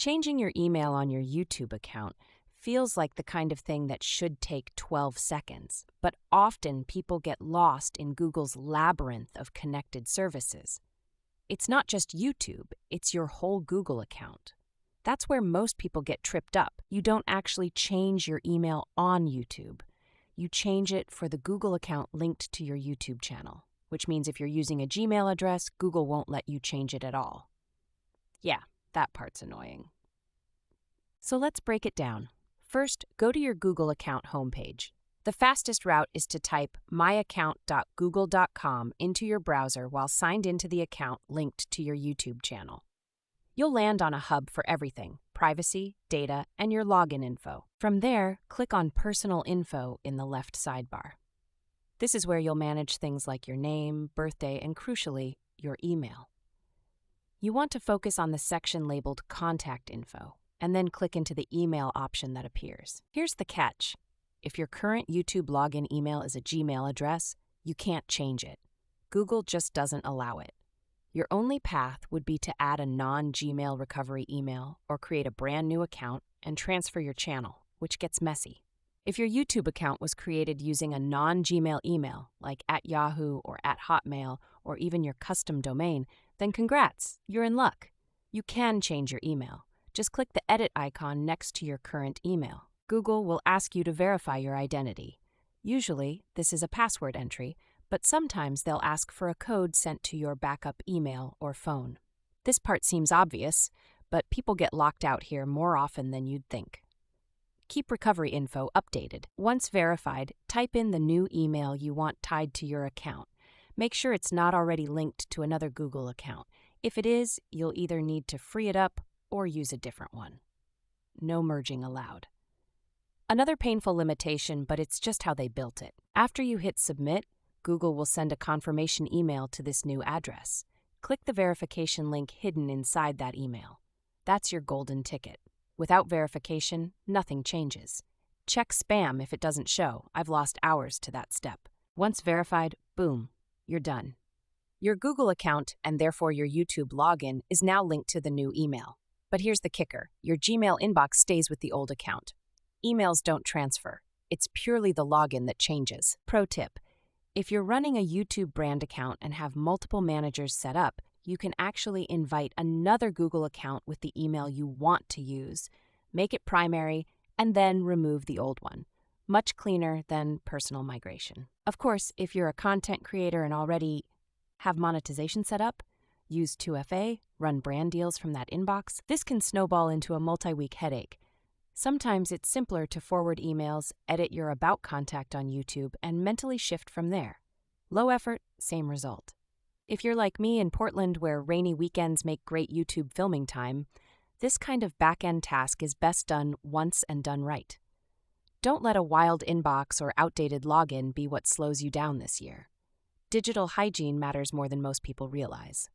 Changing your email on your YouTube account feels like the kind of thing that should take 12 seconds, but often people get lost in Google's labyrinth of connected services. It's not just YouTube, it's your whole Google account. That's where most people get tripped up. You don't actually change your email on YouTube. You change it for the Google account linked to your YouTube channel, which means if you're using a Gmail address, Google won't let you change it at all. Yeah, that part's annoying. So let's break it down. First, go to your Google account homepage. The fastest route is to type myaccount.google.com into your browser while signed into the account linked to your YouTube channel. You'll land on a hub for everything: privacy, data, and your login info. From there, click on Personal Info in the left sidebar. This is where you'll manage things like your name, birthday, and crucially, your email. You want to focus on the section labeled Contact Info, and then click into the email option that appears. Here's the catch. If your current YouTube login email is a Gmail address, you can't change it. Google just doesn't allow it. Your only path would be to add a non-Gmail recovery email or create a brand new account and transfer your channel, which gets messy. If your YouTube account was created using a non-Gmail email, like @Yahoo or @Hotmail, or even your custom domain, then congrats, you're in luck. You can change your email. Just click the edit icon next to your current email. Google will ask you to verify your identity. Usually, this is a password entry, but sometimes they'll ask for a code sent to your backup email or phone. This part seems obvious, but people get locked out here more often than you'd think. Keep recovery info updated. Once verified, type in the new email you want tied to your account. Make sure it's not already linked to another Google account. If it is, you'll either need to free it up or use a different one. No merging allowed. Another painful limitation, but it's just how they built it. After you hit submit, Google will send a confirmation email to this new address. Click the verification link hidden inside that email. That's your golden ticket. Without verification, nothing changes. Check spam if it doesn't show. I've lost hours to that step. Once verified, boom, you're done. Your Google account, and therefore your YouTube login, is now linked to the new email. But here's the kicker. Your Gmail inbox stays with the old account. Emails don't transfer. It's purely the login that changes. Pro tip: if you're running a YouTube brand account and have multiple managers set up, you can actually invite another Google account with the email you want to use, make it primary, and then remove the old one. Much cleaner than personal migration. Of course, if you're a content creator and already have monetization set up, use 2FA, run brand deals from that inbox, this can snowball into a multi-week headache. Sometimes it's simpler to forward emails, edit your About contact on YouTube, and mentally shift from there. Low effort, same result. If you're like me in Portland where rainy weekends make great YouTube filming time, this kind of back-end task is best done once and done right. Don't let a wild inbox or outdated login be what slows you down this year. Digital hygiene matters more than most people realize.